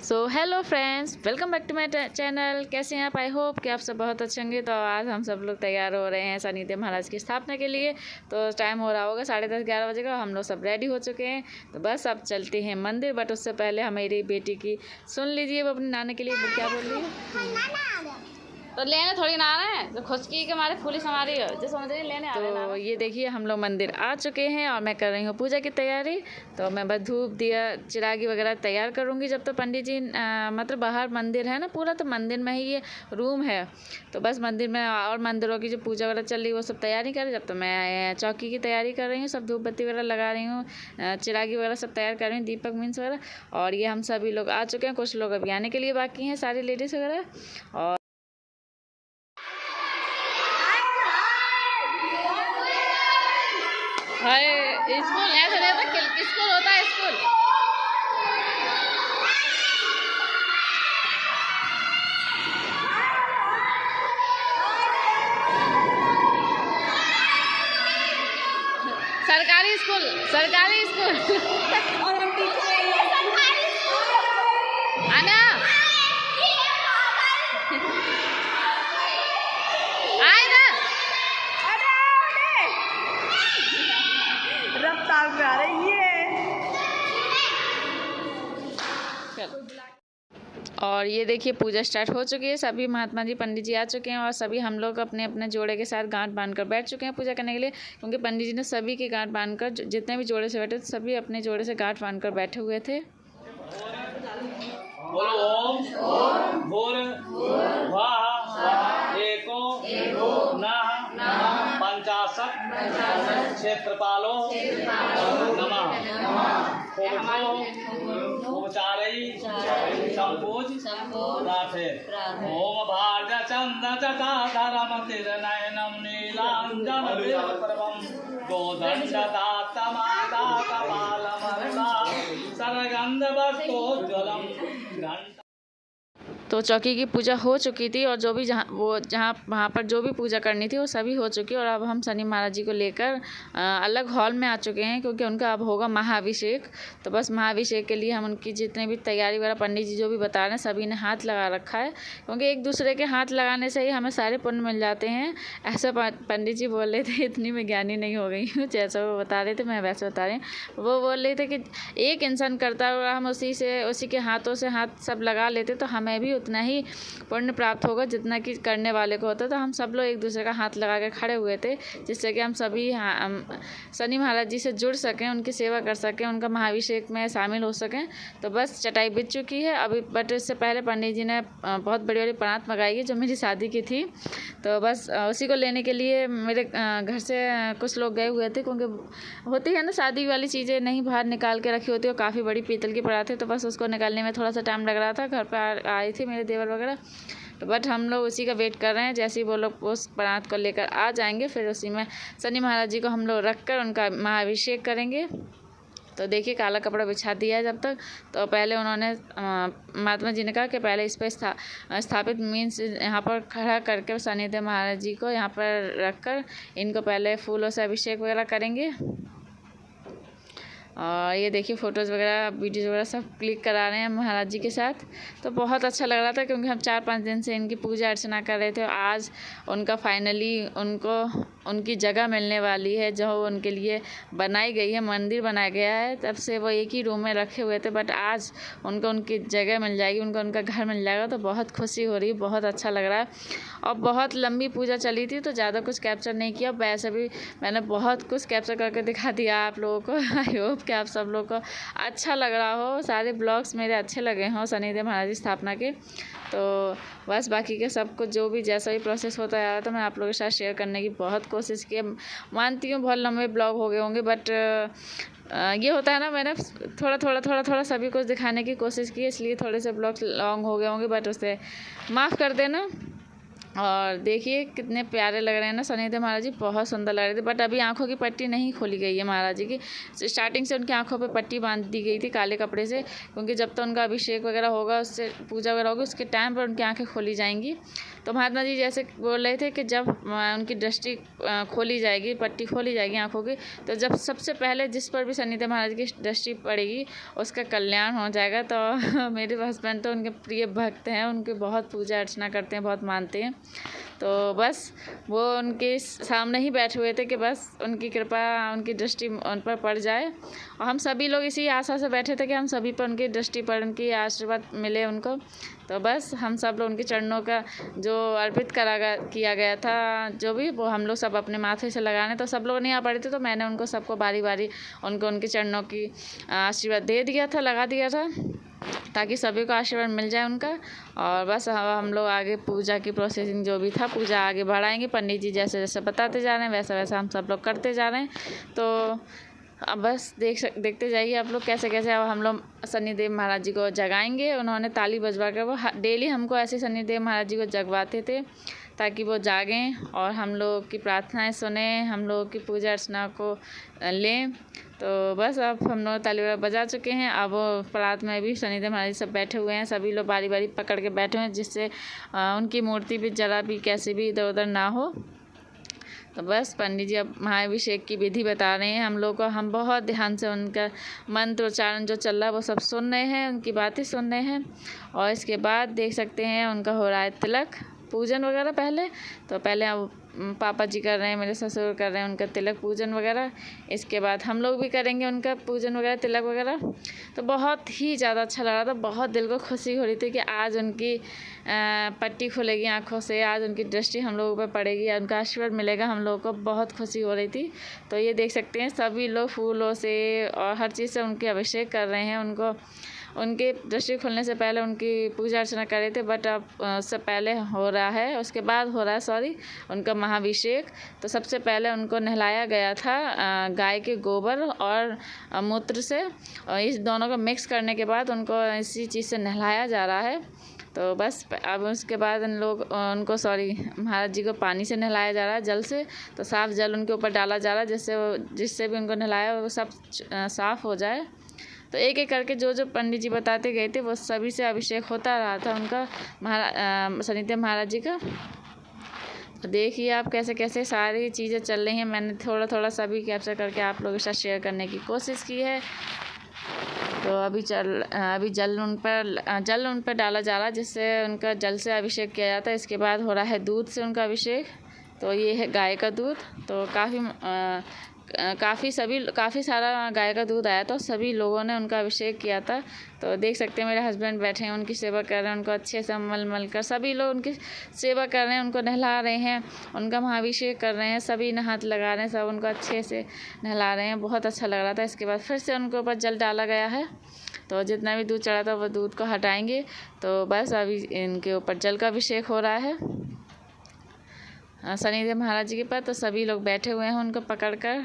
So hello friends, welcome back to my channel. कैसे हैं आप? आई होप कि आप सब बहुत अच्छे होंगे। तो आज हम सब लोग तैयार हो रहे हैं शनिदेव महाराज की स्थापना के लिए। तो टाइम हो रहा होगा 10:30-11 बजे का। हम लोग सब रेडी हो चुके हैं। तो बस अब चलते हैं मंदिर। बट उससे पहले हमारी बेटी की सुन लीजिए, वो अपने नाने के लिए वो क्या बोल रही है। तो लेने थोड़ी ना आ रहे हैं, तो खुशकी के मारे पुलिस हमारी जो समझ रही लेने आ रहे हैं। तो ये देखिए, हम लोग मंदिर आ चुके हैं और मैं कर रही हूँ पूजा की तैयारी। तो मैं बस धूप दिया चिरागी वगैरह तैयार करूँगी। जब तो पंडित जी मतलब बाहर मंदिर है ना पूरा, तो मंदिर में ही ये रूम है। तो बस मंदिर में और मंदिरों की जो पूजा वगैरह चल रही है वो सब तैयारी कर रही। जब तो मैं चौकी की तैयारी कर रही हूँ, सब धूप बत्ती वगैरह लगा रही हूँ, चिरागी वगैरह सब तैयार कर रही हूँ, दीपक मीन्स वगैरह। और ये हम सभी लोग आ चुके हैं, कुछ लोग अभी आने के लिए बाकी हैं, सारी लेडीज़ वगैरह। और स्कूल ऐसा नहीं होता, स्कूल होता है स्कूल। सरकारी स्कूल, सरकारी स्कूल। आना रफ्तार में आ रही है। और ये देखिए, पूजा स्टार्ट हो चुकी है। सभी महात्मा जी पंडित जी आ चुके हैं और सभी हम लोग अपने अपने जोड़े के साथ गांठ बांधकर बैठ चुके हैं पूजा करने के लिए। क्योंकि पंडित जी ने सभी के गांठ बांधकर, जितने भी जोड़े से बैठे थे, सभी अपने जोड़े से गांठ बांधकर बैठे हुए थे। क्षेत्रपालो नमः ओम भार्ज चंद चताधरमतिर्नयनं नीलांजनप्रभं गोदण्डदात्तमादाकपालमरुणा सरगन्धवस्तोज्ज्वलं घण्टा। तो चौकी की पूजा हो चुकी थी और जो भी जहाँ वहाँ पर जो भी पूजा करनी थी वो सभी हो चुकी है। और अब हम शनि महाराज जी को लेकर अलग हॉल में आ चुके हैं, क्योंकि उनका अब होगा महाअभिषेक। तो बस महाअभिषेक के लिए हम उनकी जितने भी तैयारी वगैरह पंडित जी जो भी बता रहे हैं, सभी ने हाथ लगा रखा है। क्योंकि एक दूसरे के हाथ लगाने से ही हमें सारे पुण्य मिल जाते हैं, ऐसा पंडित जी बोल रहे थे। इतनी मैं ज्ञानी नहीं हो गई हूँ, जैसा वो बता रहे थे मैं वैसे बता रही हूँ। वो बोल रहे थे कि एक इंसान करता है और हम उसी के हाथों से हाथ सब लगा लेते तो हमें भी उतना ही पुण्य प्राप्त होगा जितना कि करने वाले को होता। तो हम सब लोग एक दूसरे का हाथ लगा के खड़े हुए थे, जिससे कि हम सभी शनि महाराज जी से जुड़ सकें, उनकी सेवा कर सकें, उनका महाअभिषेक में शामिल हो सकें। तो बस चटाई बिछ चुकी है अभी। बट इससे पहले पंडित जी ने बहुत बड़ी बड़ी परात मंगाई है जो मेरी शादी की थी। तो बस उसी को लेने के लिए मेरे घर से कुछ लोग गए हुए थे, क्योंकि होती है ना शादी वाली चीज़ें नहीं बाहर निकाल के रखी होती है। काफ़ी बड़ी पीतल की परात है, तो बस उसको निकालने में थोड़ा सा टाइम लग रहा था। घर पर आए थे मेरे देवर वगैरह। तो बट हम लोग उसी का वेट कर रहे हैं। जैसे ही वो लोग उस परात को लेकर आ जाएंगे, फिर उसी में शनि महाराज जी को हम लोग रख कर उनका महाअभिषेक करेंगे। तो देखिए, काला कपड़ा बिछा दिया है जब तक। तो पहले उन्होंने महात्मा जी ने कहा कि पहले इस पर स्थापित मीन्स यहाँ पर खड़ा करके शनिदेव महाराज जी को यहाँ पर रखकर इनको पहले फूलों से अभिषेक वगैरह करेंगे। और ये देखिए, फ़ोटोज़ वगैरह वीडियोज़ वगैरह सब क्लिक करा रहे हैं महाराज जी के साथ। तो बहुत अच्छा लग रहा था, क्योंकि हम 4-5 दिन से इनकी पूजा अर्चना कर रहे थे। आज उनका फाइनली उनकी जगह मिलने वाली है जो उनके लिए बनाई गई है, मंदिर बनाया गया है। तब से वो एक ही रूम में रखे हुए थे, बट आज उनको उनकी जगह मिल जाएगी, उनका घर मिल जाएगा। तो बहुत खुशी हो रही है, बहुत अच्छा लग रहा है। और बहुत लंबी पूजा चली थी, तो ज़्यादा कुछ कैप्चर नहीं किया। वैसे भी मैंने बहुत कुछ कैप्चर करके दिखा दिया आप लोगों को। आई होप कि आप सब लोग को अच्छा लग रहा हो, सारे ब्लॉग्स मेरे अच्छे लगे हों शनिदेव महाराज जी स्थापना के। तो बस बाकी के सब कुछ जो भी जैसा भी प्रोसेस होता है तो मैं आप लोगों के साथ शेयर करने की बहुत कोशिश की। मानती हूँ बहुत लंबे ब्लॉग हो गए होंगे, बट ये होता है ना, मैंने थोड़ा सभी कुछ दिखाने की कोशिश की, इसलिए थोड़े से ब्लॉग लॉन्ग हो गए होंगे, बट उसे माफ़ कर देना। और देखिए कितने प्यारे लग रहे हैं ना शनिदेव महाराज जी, बहुत सुंदर लग रहे थे। बट अभी आंखों की पट्टी नहीं खोली गई है महाराज जी की। स्टार्टिंग से उनकी आंखों पे पट्टी बांध दी गई थी काले कपड़े से, क्योंकि जब तक उनका अभिषेक वगैरह होगा, उससे पूजा वगैरह होगी, उसके टाइम पर उनकी आंखें खोली जाएंगी। तो महात्मा जी जैसे बोल रहे थे कि जब उनकी दृष्टि खोली जाएगी, पट्टी खोली जाएगी आँखों की, तो जब सबसे पहले जिस पर भी शनिदेव महाराज की दृष्टि पड़ेगी उसका कल्याण हो जाएगा। तो मेरे हस्बैंड तो उनके प्रिय भक्त हैं, उनकी बहुत पूजा अर्चना करते हैं, बहुत मानते हैं। तो बस वो उनके सामने ही बैठे हुए थे कि बस उनकी कृपा, उनकी दृष्टि उन पर पड़ जाए। और हम सभी लोग इसी आशा से बैठे थे कि हम सभी पर उनकी दृष्टि पड़, उनकी आशीर्वाद मिले उनको। तो बस हम सब लोग उनके चरणों का जो अर्पित किया गया था, जो भी वो हम लोग सब अपने माथे से लगाने, तो सब लोग नहीं आ पा रहे थे, तो मैंने उनको सबको बारी बारी उनके चरणों की आशीर्वाद दे दिया था, लगा दिया था, ताकि सभी को आशीर्वाद मिल जाए उनका। और बस हम लोग आगे पूजा की प्रोसेसिंग जो भी था, पूजा आगे बढ़ाएंगे। पंडित जी जैसे जैसे बताते जा रहे हैं वैसा वैसा हम सब लोग करते जा रहे हैं। तो अब बस देखते जाइए आप लोग कैसे कैसे अब हम लोग शनिदेव महाराज जी को जगाएंगे। उन्होंने ताली बजवा कर वो डेली हमको ऐसे शनिदेव महाराज जी को जगवाते थे ताकि वो जागें और हम लोग की प्रार्थनाएं सुने, हम लोग की पूजा अर्चना को लें। तो बस अब हम लोग ताली बजा चुके हैं। अब परात में भी शनिदेव महाराज जी सब बैठे हुए हैं, सभी लोग बारी बारी पकड़ के बैठे हुए हैं, जिससे उनकी मूर्ति भी जरा भी कैसे भी इधर उधर ना हो। तो बस पंडित जी अब महाअभिषेक की विधि बता रहे हैं हम लोग को। हम बहुत ध्यान से उनका मंत्र उच्चारण जो चल रहा है वो सब सुन रहे हैं, उनकी बातें सुन रहे हैं। और इसके बाद देख सकते हैं उनका हो रहा है तिलक पूजन वगैरह। पहले अब पापा जी कर रहे हैं, मेरे ससुर कर रहे हैं उनका तिलक पूजन वगैरह। इसके बाद हम लोग भी करेंगे उनका पूजन वगैरह, तिलक वगैरह। तो बहुत ही ज़्यादा अच्छा लग रहा था, बहुत दिल को खुशी हो रही थी कि आज उनकी पट्टी खुलेगी आँखों से, आज उनकी दृष्टि हम लोगों पर पड़ेगी, उनका आशीर्वाद मिलेगा हम लोगों को। बहुत खुशी हो रही थी। तो ये देख सकते हैं सभी लोग फूलों से और हर चीज़ से उनके अभिषेक कर रहे हैं। उनको उनके दृष्टि खुलने से पहले उनकी पूजा अर्चना कर रहे थे, बट अब उससे पहले हो रहा है, उसके बाद हो रहा है उनका महाअभिषेक। तो सबसे पहले उनको नहलाया गया था गाय के गोबर और मूत्र से, और इस दोनों को मिक्स करने के बाद उनको इसी चीज़ से नहलाया जा रहा है। तो बस अब उसके बाद उनको महाराज जी को पानी से नहलाया जा रहा है, जल से। तो साफ़ जल उनके ऊपर डाला जा रहा है, जिससे भी उनको नहलाया वो सब साफ़ हो जाए। तो एक एक करके जो पंडित जी बताते गए थे वो सभी से अभिषेक होता रहा था उनका शनिदेव महाराज जी का। तो देखिए आप कैसे कैसे सारी चीज़ें चल रही हैं। मैंने थोड़ा थोड़ा सभी कैप्चर करके आप लोगों के साथ शेयर करने की कोशिश की है। तो अभी जल उन पर डाला जा रहा है, जिससे उनका जल से अभिषेक किया जाता है। इसके बाद हो रहा है दूध से उनका अभिषेक। तो ये है गाय का दूध। तो काफ़ी सारा गाय का दूध आया था, सभी लोगों ने उनका अभिषेक किया था। तो देख सकते हैं मेरे हस्बैंड बैठे हैं, उनकी सेवा कर रहे हैं, उनको अच्छे से मल कर सभी लोग उनकी सेवा कर रहे हैं, उनको नहला रहे हैं, उनका महाअभिषेक कर रहे हैं, सभी ने हाथ लगा रहे हैं, सब उनको अच्छे से नहला रहे हैं। बहुत अच्छा लग रहा था। इसके बाद फिर से उनके ऊपर जल डाला गया है। तो जितना भी दूध चढ़ा था वो दूध को हटाएंगे। तो बस अभी इनके ऊपर जल का अभिषेक हो रहा है शनिदेव महाराज जी के पास। तो सभी लोग बैठे हुए हैं उनको पकड़कर।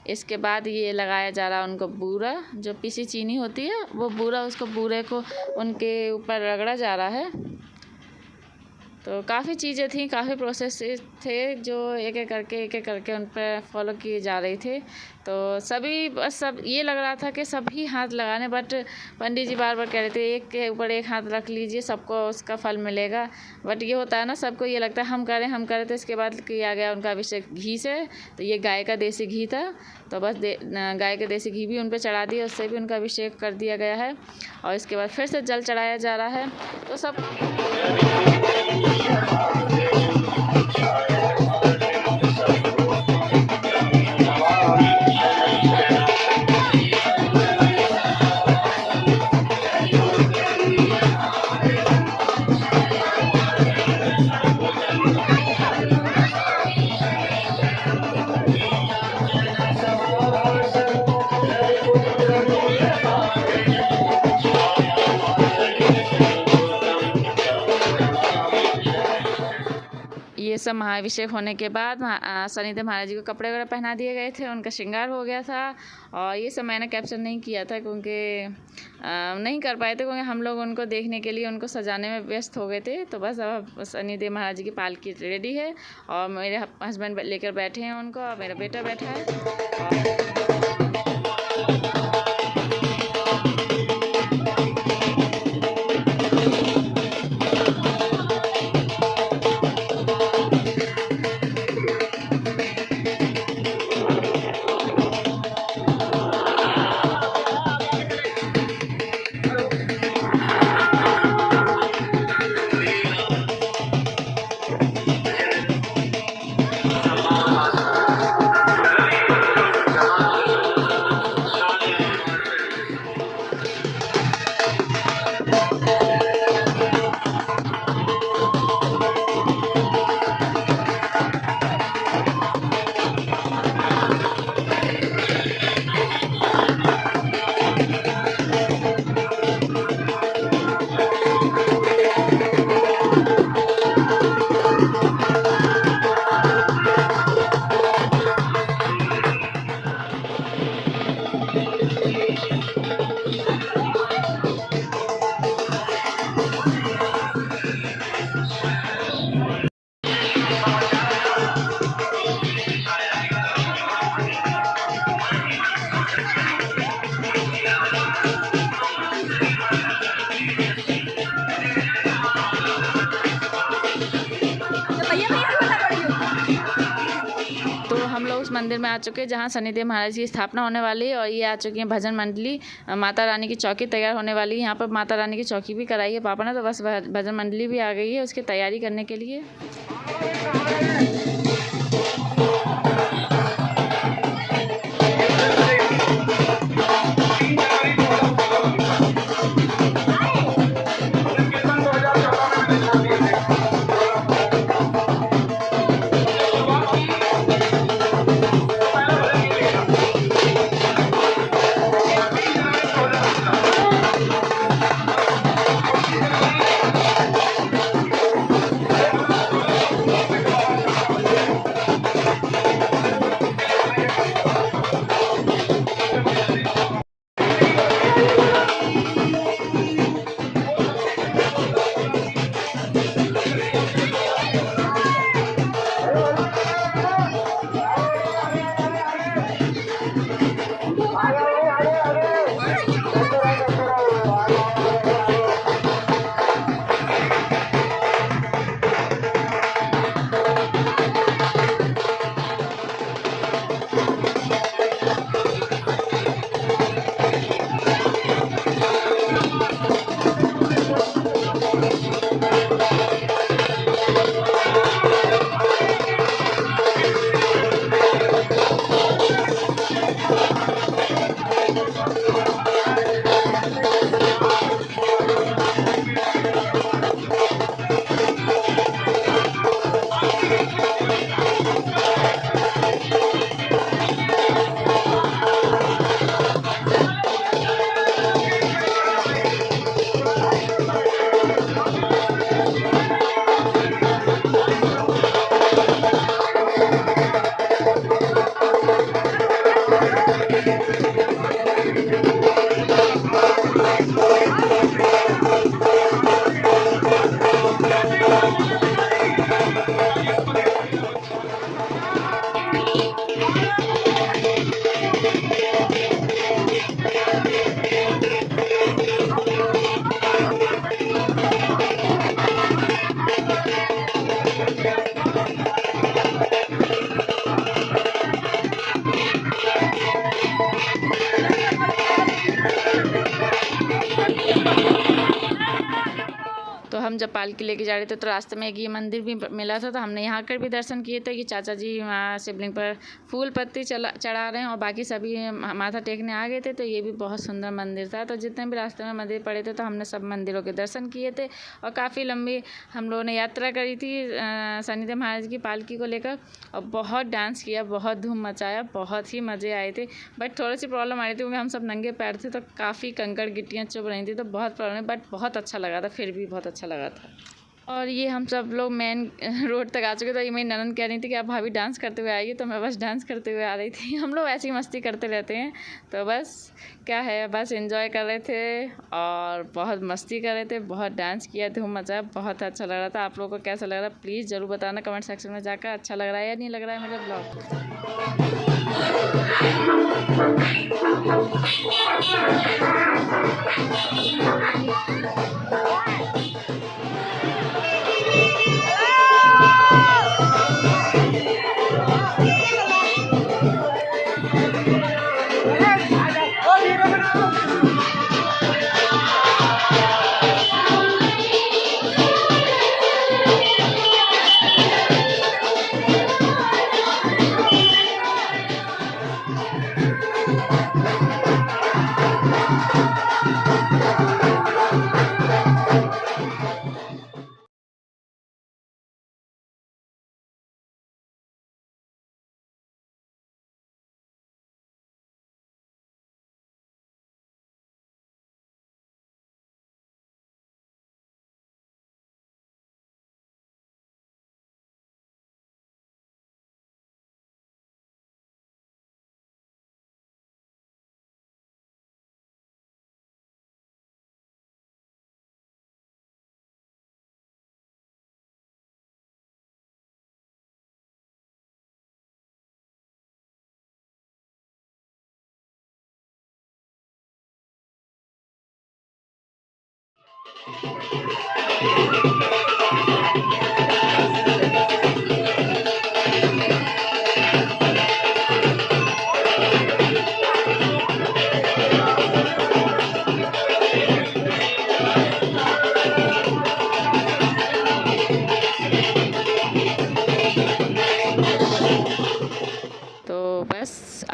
इसके बाद ये लगाया जा रहा है उनको बूरा, जो पीसी चीनी होती है वो बूरा, उसको बूरे को उनके ऊपर रगड़ा जा रहा है। तो काफ़ी चीज़ें थी, काफ़ी प्रोसेस थे जो एक एक करके उन पर फॉलो किए जा रहे थे। तो सब ये लग रहा था कि सभी हाथ लगाने, बट पंडित जी बार बार कह रहे थे एक के ऊपर एक हाथ रख लीजिए, सबको उसका फल मिलेगा। बट ये होता है ना, सबको ये लगता है हम करें। तो इसके बाद किया गया उनका अभिषेक घी से। तो ये गाय का देसी घी था। तो बस गाय का देसी घी भी उन पर चढ़ा दिया, उससे भी उनका अभिषेक कर दिया गया है। और इसके बाद फिर से जल चढ़ाया जा रहा है। तो सब ये सब महाअभिषेक होने के बाद शनिदेव महाराज जी को कपड़े वगैरह पहना दिए गए थे, उनका श्रृंगार हो गया था। और ये सब मैंने कैप्चर नहीं किया था क्योंकि नहीं कर पाए थे, क्योंकि हम लोग उनको देखने के लिए उनको सजाने में व्यस्त हो गए थे। तो बस अब शनिदेव महाराज जी की पालकी रेडी है और मेरे हस्बैंड लेकर बैठे हैं उनको, और मेरा बेटा बैठा है। मंदिर में आ चुके हैं जहाँ शनिदेव महाराज की स्थापना होने वाली है। और ये आ चुकी है भजन मंडली, माता रानी की चौकी तैयार होने वाली है। यहाँ पर माता रानी की चौकी भी कराई है पापा ने, तो बस भजन मंडली भी आ गई है उसकी तैयारी करने के लिए। तो हम जब पालकी लेके जा रहे थे तो रास्ते में एक ये मंदिर भी मिला था, तो हमने यहाँ कर भी दर्शन किए थे कि चाचा जी वहाँ शिवलिंग पर फूल पत्ती चढ़ा रहे हैं और बाकी सभी माथा टेकने आ गए थे। तो ये भी बहुत सुंदर मंदिर था। तो जितने भी रास्ते में मंदिर पड़े थे तो हमने सब मंदिरों के दर्शन किए थे। और काफ़ी लंबी हम लोगों ने यात्रा करी थी शनिदेव महाराज की पालकी को लेकर, और बहुत डांस किया, बहुत धूम मचाया, बहुत ही मज़े आए थे। बट थोड़ी सी प्रॉब्लम आ रही थी क्योंकि हम सब नंगे पैर थे, तो काफ़ी कंकड़ गिट्टियाँ चुभ रही थी, तो बहुत प्रॉब्लम, बट बहुत अच्छा लगा था, फिर भी बहुत अच्छा लगा था। और ये हम सब लोग मेन रोड तक आ चुके, तो ये मेरी ननद कह रही थी कि आप भाभी डांस करते हुए आइए, तो मैं बस डांस करते हुए आ रही थी। हम लोग ऐसी मस्ती करते रहते हैं, तो बस क्या है, बस एंजॉय कर रहे थे और बहुत मस्ती कर रहे थे, बहुत डांस किया, धूम मचा, बहुत अच्छा लग रहा था। आप लोगों को कैसा लग रहा है प्लीज़ ज़रूर बताना कमेंट सेक्शन में जाकर, अच्छा लग रहा है या नहीं लग रहा है मेरा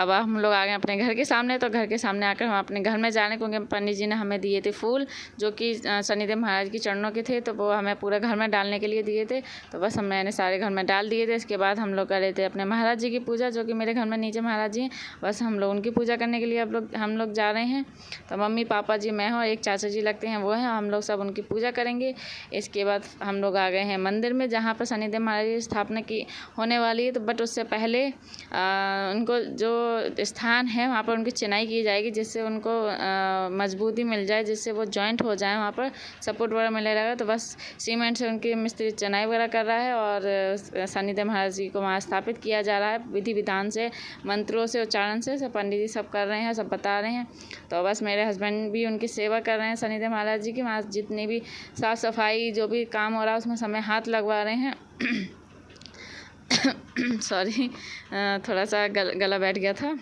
अब हम लोग आ गए अपने घर के सामने। तो घर के सामने आकर हम अपने घर में जा रहे हैं, क्योंकि पंडित जी ने हमें दिए थे फूल जो कि शनिदेव महाराज की चरणों के थे, तो वो हमें पूरा घर में डालने के लिए दिए थे। तो बस मैंने सारे घर में डाल दिए थे। इसके बाद हम लोग कर रहे थे अपने महाराज जी की पूजा, जो कि मेरे घर में नीचे महाराज जी हैं। बस हम लोग उनकी पूजा करने के लिए हम लोग जा रहे हैं। तो मम्मी पापा जी, मैं हूँ, एक चाचा जी लगते हैं वो हैं, हम लोग सब उनकी पूजा करेंगे। इसके बाद हम लोग आ गए हैं मंदिर में, जहाँ पर शनिदेव महाराज की स्थापना की होने वाली है। तो बट उससे पहले उनको जो स्थान है वहाँ पर उनकी चिनाई की जाएगी, जिससे उनको मजबूती मिल जाए, जिससे वो जॉइंट हो जाए, वहाँ पर सपोर्ट वगैरह मिले रहेगा। तो बस सीमेंट से उनकी मिस्त्री चिनाई वगैरह कर रहा है और शनिदेव महाराज जी को वहाँ स्थापित किया जा रहा है विधि विधान से, मंत्रों से, उच्चारण से। सब पंडित जी सब कर रहे हैं, सब बता रहे हैं। तो बस मेरे हस्बैंड भी उनकी सेवा कर रहे हैं शनिदेव महाराज जी की। वहाँ जितनी भी साफ़ सफाई जो भी काम हो रहा है उसमें समय हाथ लगवा रहे हैं। सॉरी, थोड़ा सा गला बैठ गया था,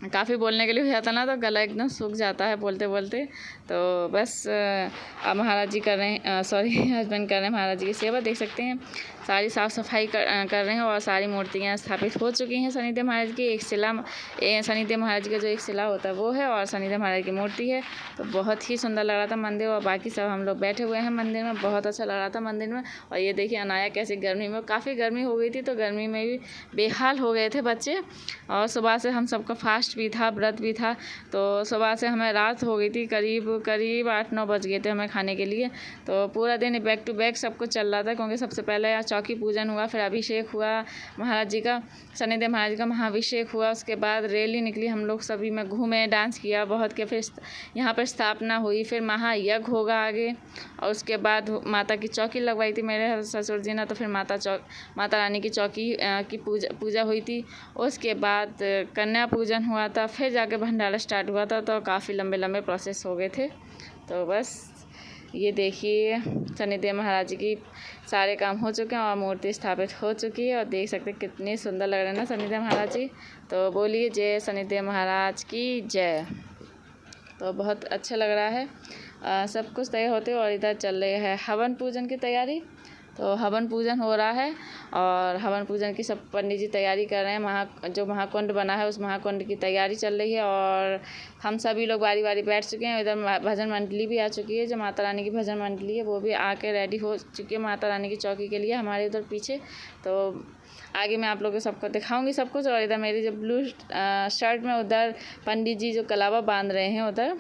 काफ़ी बोलने के लिए हो जाता ना, तो गला एकदम सूख जाता है बोलते बोलते। तो बस अब महाराज जी कर रहे हैं, सॉरी हस्बैंड कर रहे हैं महाराज जी की सेवा। देख सकते हैं सारी साफ़ सफाई कर रहे हैं और सारी मूर्तियाँ स्थापित हो चुकी हैं शनिदेव महाराज की। एक शिला, शनिदेव महाराज का जो एक शिला होता है वो है, और शनिदेव महाराज की मूर्ति है। तो बहुत ही सुंदर लग रहा था मंदिर, और बाकी सब हम लोग बैठे हुए हैं मंदिर में। बहुत अच्छा लग रहा था मंदिर में। और ये देखिए अनाया कैसे गर्मी में, काफ़ी गर्मी हो गई थी, तो गर्मी में भी बेहाल हो गए थे बच्चे। और सुबह से हम सबका फास्ट भी था, व्रत भी था। तो सुबह से हमें रात हो गई थी, करीब 8-9 बज गए थे हमें खाने के लिए। तो पूरा दिन बैक टू बैक सब कुछ चल रहा था, क्योंकि सबसे पहले यहाँ चौकी पूजन हुआ, फिर अभिषेक हुआ महाराज जी का, शनिदेव महाराज का महाअभिषेक हुआ। उसके बाद रैली निकली, हम लोग सभी में घूमे, डांस किया बहुत के। फिर यहाँ पर स्थापना हुई, फिर महायज्ञ होगा आगे, और उसके बाद माता की चौकी लगवाई थी मेरे ससुर जी ने। तो फिर माता रानी की चौकी की पूजा हुई थी। उसके बाद कन्या पूजन हुआ था, फिर जाके भंडारा स्टार्ट हुआ था। तो काफ़ी लंबे प्रोसेस हो गए थे। तो बस ये देखिए शनिदेव महाराज जी की सारे काम हो चुके हैं और मूर्ति स्थापित हो चुकी है। और देख सकते हैं कितने सुंदर लग रहे हैं ना शनिदेव महाराज जी। तो बोलिए जय शनिदेव महाराज की जय। तो बहुत अच्छा लग रहा है। सब कुछ तैयार होते और इधर चल रही है हवन पूजन की तैयारी। तो हवन पूजन हो रहा है और हवन पूजन की सब पंडित जी तैयारी कर रहे हैं। जो महाकुंड बना है उस महाकुंड की तैयारी चल रही है, और हम सभी लोग बारी बारी बैठ चुके हैं। इधर भजन मंडली भी आ चुकी है, जो माता रानी की भजन मंडली है वो भी आके रेडी हो चुकी है माता रानी की चौकी के लिए हमारे उधर पीछे। तो आगे मैं आप लोगों को सबको दिखाऊंगी सब कुछ। और इधर मेरी जो ब्लू शर्ट में उधर पंडित जी जो कलावा बांध रहे हैं उधर।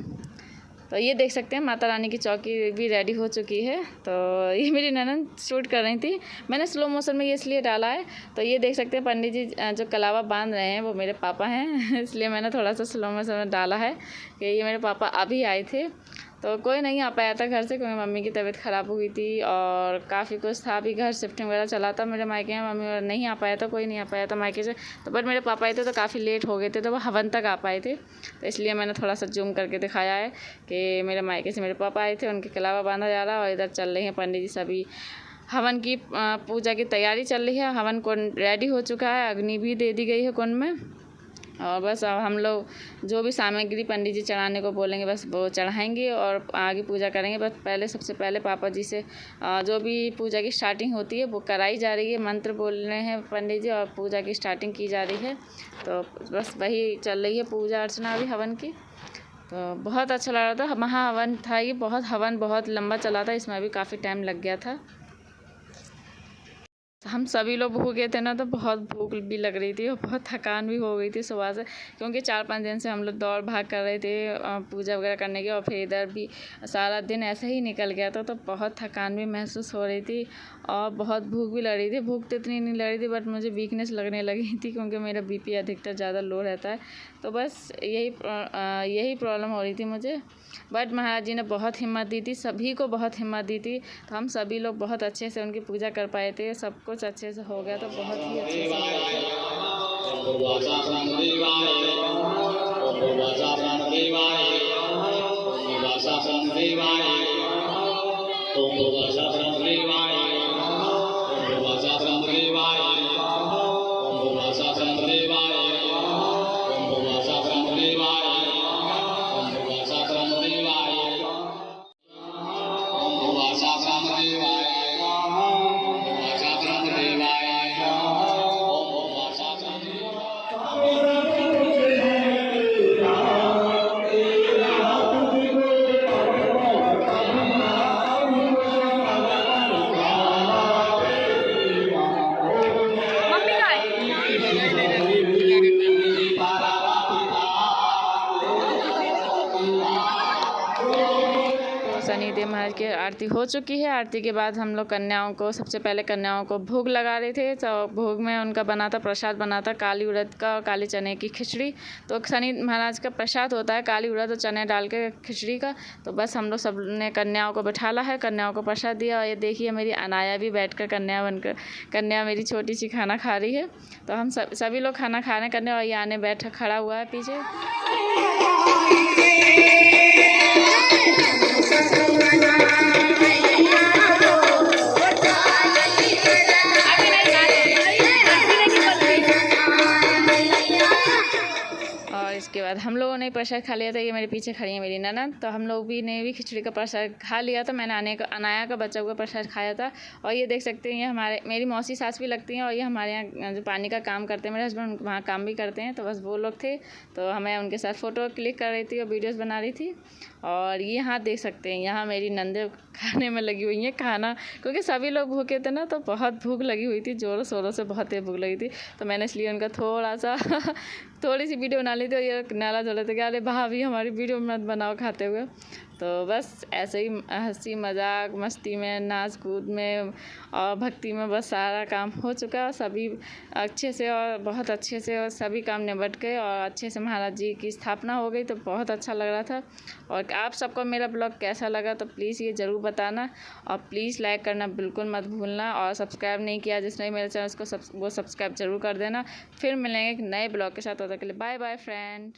तो ये देख सकते हैं माता रानी की चौकी भी रेडी हो चुकी है। तो ये मेरी ननद शूट कर रही थी, मैंने स्लो मोशन में ये इसलिए डाला है। तो ये देख सकते हैं पंडित जी जो कलावा बांध रहे हैं वो मेरे पापा हैं, इसलिए मैंने थोड़ा सा स्लो मोशन में डाला है कि ये मेरे पापा अभी आए थे। तो कोई नहीं आ पाया था घर से, क्योंकि मम्मी की तबीयत ख़राब हो गई थी और काफ़ी कुछ था, अभी घर शिफ्टिंग वगैरह चला था मेरे मायके में। मम्मी नहीं आ पाया था, कोई नहीं आ पाया था मायके से। तो बट मेरे पापा आए थे तो काफ़ी लेट हो गए थे, तो वो हवन तक आ पाए थे। तो इसलिए मैंने थोड़ा सा जूम करके दिखाया है कि मेरे मायके से मेरे पापा आए थे, उनके कलावा बांधा जा रहा है। और इधर चल रही हैं पंडित जी सभी हवन की पूजा की तैयारी चल रही है। हवन कुंड रेडी हो चुका है, अग्नि भी दे दी गई है कुंड में। और बस अब हम लोग जो भी सामग्री पंडित जी चढ़ाने को बोलेंगे बस वो चढ़ाएंगे और आगे पूजा करेंगे। बस पहले सबसे पहले पापा जी से जो भी पूजा की स्टार्टिंग होती है वो कराई जा रही है, मंत्र बोल रहे हैं पंडित जी और पूजा की स्टार्टिंग की जा रही है। तो बस वही चल रही है पूजा अर्चना अभी हवन की। तो बहुत अच्छा लग रहा था, महाहवन था ये, हवन बहुत लंबा चला था, इसमें भी काफ़ी टाइम लग गया था। हम सभी लोग भूखे थे ना, तो बहुत भूख भी लग रही थी और बहुत थकान भी हो गई थी सुबह से, क्योंकि 4-5 दिन से हम लोग दौड़ भाग कर रहे थे पूजा वगैरह करने की। और फिर इधर भी सारा दिन ऐसे ही निकल गया था, तो बहुत थकान भी महसूस हो रही थी और बहुत भूख भी लग रही थी। भूख तो इतनी नहीं लग रही थी, बट मुझे वीकनेस लगने लगी थी, क्योंकि मेरा बीपी अधिकतर ज़्यादा लो रहता है। तो बस यही प्रॉब्लम हो रही थी मुझे। बट महाराज जी ने बहुत हिम्मत दी थी, सभी को बहुत हिम्मत दी थी। तो हम सभी लोग बहुत अच्छे से उनकी पूजा कर पाए थे, सब कुछ अच्छे से हो गया, तो बहुत ही अच्छे से महाराज की आरती हो चुकी है। आरती के बाद हम लोग कन्याओं को सबसे पहले कन्याओं को भोग लगा रहे थे। तो भोग में उनका बना था प्रसाद, बना था काली उड़द का और काले चने की खिचड़ी। तो शनि महाराज का प्रसाद होता है काली उड़द और चने डाल के खिचड़ी का। तो बस हम लोग सब ने कन्याओं को बैठाला है, कन्याओं को प्रसाद दिया। और ये देखिए मेरी अनाया भी बैठकर कन्या बनकर, कन्या मेरी छोटी सी खाना खा रही है। तो हम सभी लोग खाना खा रहे हैं कन्या, और ये आने बैठा खड़ा हुआ है पीछे। और इसके बाद हम लोगों ने प्रसाद खा लिया था। ये मेरे पीछे खड़ी है मेरी ननद। तो हम लोग भी ने भी खिचड़ी का प्रसाद खा लिया था। मैंने अनाया का बच्चा का प्रसाद खाया था। और ये देख सकते हैं ये मेरी मौसी सास भी लगती हैं, और ये हमारे यहाँ जो पानी का काम करते हैं, मेरे हस्बैंड वहाँ काम भी करते हैं। तो बस वो लोग थे, तो हमें उनके साथ फ़ोटो क्लिक कर रही थी और वीडियोज़ बना रही थी। और ये यहाँ देख सकते हैं, यहाँ मेरी नंदे खाने में लगी हुई हैं खाना, क्योंकि सभी लोग भूखे थे ना, तो बहुत भूख लगी हुई थी, ज़ोरों शोरों से बहुत तेज़ भूख लगी थी। तो मैंने इसलिए उनका थोड़ा सा थोड़ी सी वीडियो बना ली थी। और ये नाला धो रहे थे कि अरे भाभी हमारी वीडियो मत बनाओ खाते हुए। तो बस ऐसे ही हंसी मजाक मस्ती में, नाच कूद में और भक्ति में बस सारा काम हो चुका। सभी अच्छे से और बहुत अच्छे से और सभी काम निपट गए, और अच्छे से महाराज जी की स्थापना हो गई। तो बहुत अच्छा लग रहा था। और आप सबको मेरा ब्लॉग कैसा लगा तो प्लीज़ ये ज़रूर बताना, और प्लीज़ लाइक करना बिल्कुल मत भूलना। और सब्सक्राइब नहीं किया जिसने मेरे चैनल को वो सब्सक्राइब ज़रूर कर देना। फिर मिलेंगे एक नए ब्लॉग के साथ। तब तक के लिए बाय बाय फ्रेंड।